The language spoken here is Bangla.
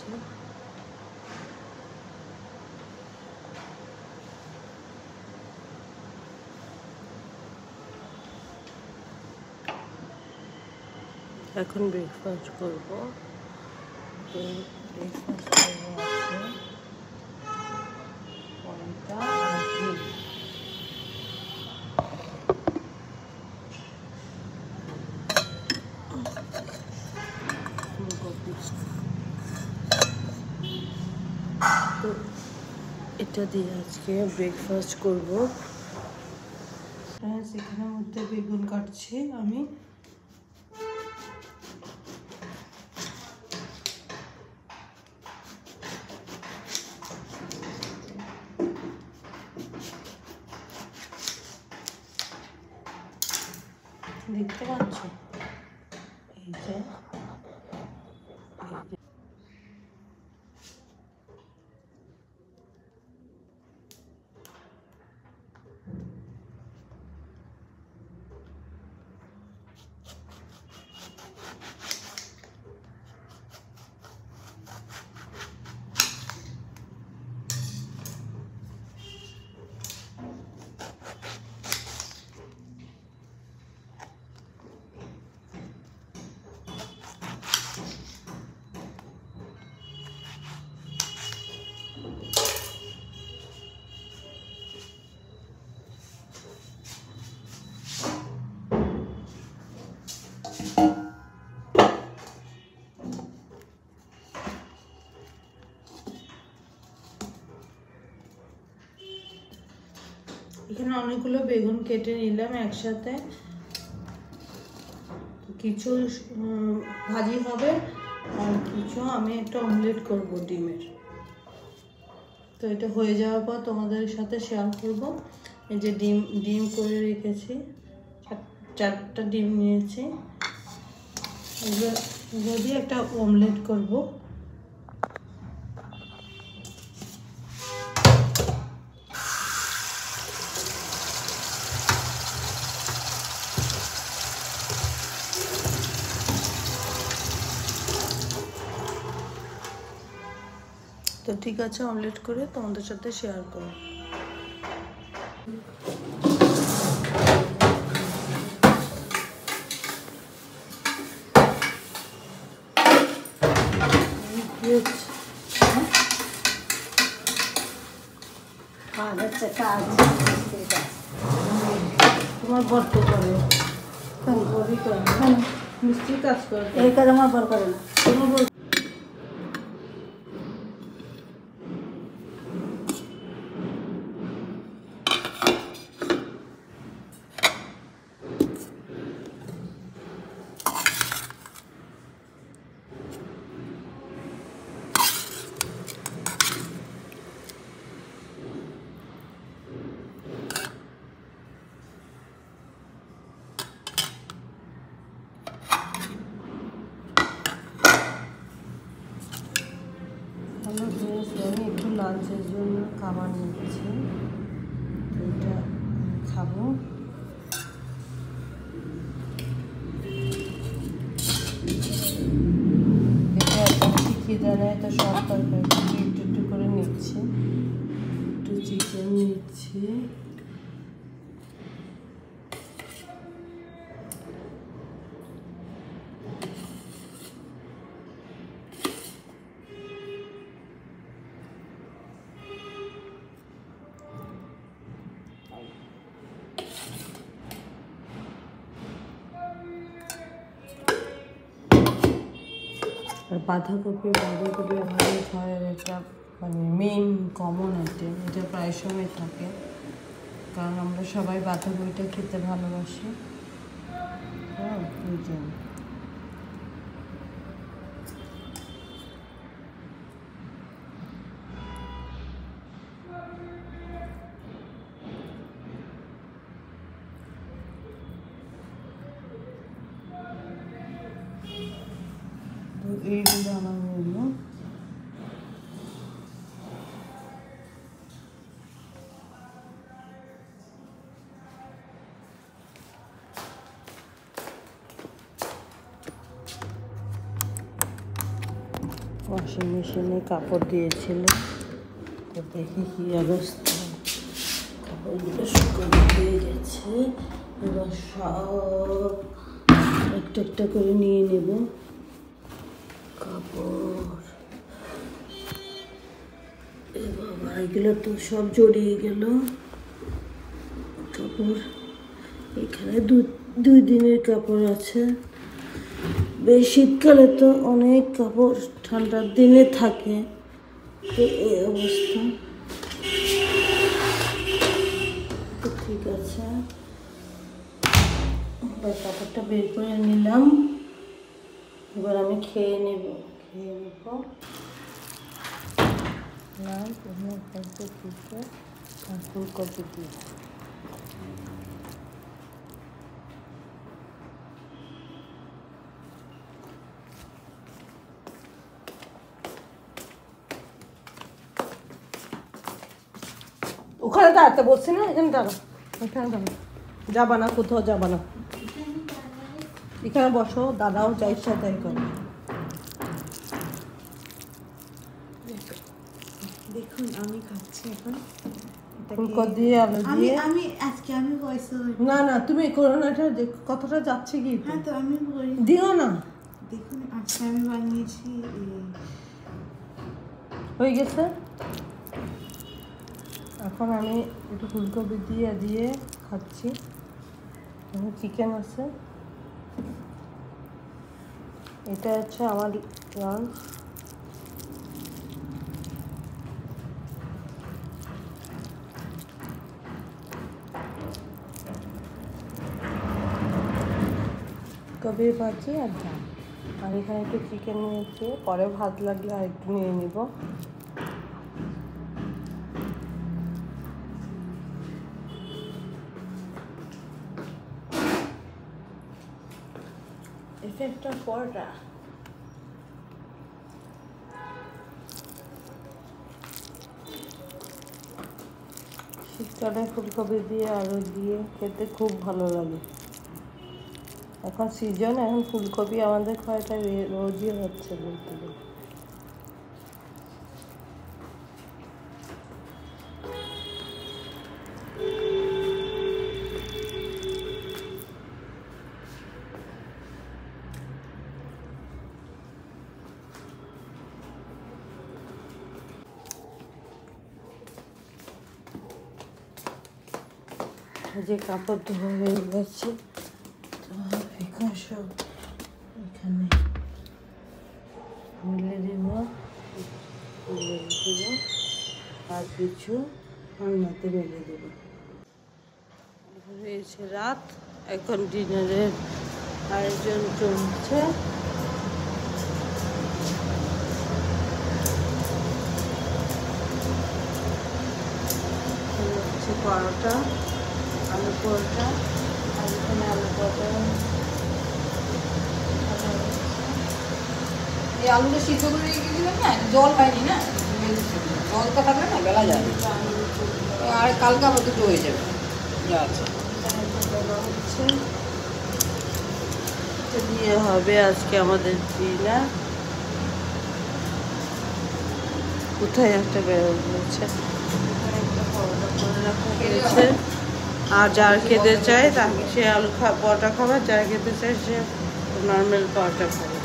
আছে। এখন ব্রেকফাস্ট করব। ব্রেকফাস্ট করবো আছে পরোটা আর ডিম। তো এটা দিয়ে আজকে ব্রেকফাস্ট করব। সেখানের মধ্যে বেগুন কাটছি আমি। দেখতে পাচ্ছ এই যে এখানে অনেকগুলো বেগুন কেটে নিলাম একসাথে। কিছু ভাজি হবে আর কিছু আমি একটা অমলেট করব ডিমের। তো এটা হয়ে যাওয়ার পর তোমাদের সাথে শেয়ার করব। এই যে ডিম করে রেখেছি, 4টা ডিম নিয়েছি। এগুলো দিয়ে একটা অমলেট করব। তো ঠিক আছে, অমলেট করে তোমাদের সাথে শেয়ার করো। তোমার বর তো করে, মিস্ত্রি কাজ করে, এই কাজ আমার বর করে না। তোমার বর আমি একটু লাঞ্চের জন্য খাবার নিচ্ছি। এটা খাবো। এটা এখন খিদে নেয়, তো সব তরকারি একটু একটু করে নিচ্ছি। একটু চিকেন নিচ্ছি, আর বাঁধাকপি আমাদের ঘরের একটা মানে মেন কমন আইটেম। এটা প্রায় সময় থাকে, কারণ আমরা সবাই বাঁধাকপিটা খেতে ভালোবাসি। হ্যাঁ, এই জন্য তো এইগুলো আমার মেনু। ওয়াশিং মেশিনে কাপড় দিয়েছিল, তো দেখি কী অবস্থা। কাপড়গুলো শুকানো হয়ে গেছে, এবার সব একটা একটা করে নিয়ে নেব কাপড়। এ বাবা, এগুলো তো সব জড়িয়ে গেল কাপড়। এখানে দুই দিনের কাপড় আছে। বেশ শীতকালে তো অনেক কাপড় ঠান্ডার দিনে থাকে, তো এই অবস্থা। তো ঠিক আছে, এবার কাপড়টা বের করে নিলাম। এবার আমি খেয়ে নেব ফুলকপি দিয়ে। ওখানে দাঁড়াতে বলছি না, এখানে দাঁড়া, এখানে দাঁড়া, যাবা না, কোথাও যাবা না, এখানে বসো, দাদাও যা ইচ্ছা তাই করো। দেখুন আমি খাচ্ছি এখন ফুলকপি দিয়ে আলু দিয়ে। আমি আজকে আমি ভয়েস না না, তুমি করোনাটা কথাটা যাচ্ছে কি? হ্যাঁ তো আমি বলি দিও না। দেখুন আজকে আমি বানিয়েছি, হয়ে গেছে। এখন আমি একটু ফুলকপি দিয়ে খাচ্ছি। চিকেন আছে, এটা হচ্ছে আমার লাঞ্চ। কবির ভাজি আর ডাল, আর এখানে একটু চিকেন নিয়েছি, পরে ভাত লাগলে আর একটু নিয়ে নিব। এটা একটা পরোটা। শীতকালে ফুলকপি দিয়ে আলু দিয়ে খেতে খুব ভালো লাগে। এখন সিজন, এখন ফুলকপি আমাদের খাওয়াটা রোজই হচ্ছে বলতে গেলে। যে কাপড় ধোয়া হয়ে গেছে, এখানে সব এখানে মিলে দেব, আর কিছু রান্নাতে মেলে দেব। হয়েছে রাত, এখন ডিনারের আয়োজন চলছে। হচ্ছে পরোটা, আলু পরোটা, আর এখানে আলু পরোটা। এই আলুটা সিদ্ধ করে রেখে দিলাম না, জল হয়নি না, জলটা থাকলে না বেলা যাবে, আর কালকে আবার দুটো হয়ে যাবে যা আছে। দিয়ে হবে আজকে আমাদের ডিনার। কোথায় একটা বেরোচ্ছে, আর যার খেতে চায় তাকে সে আলু পরোটা খাবার, যার খেতে চায় সে নর্মাল পরোটা খাবে।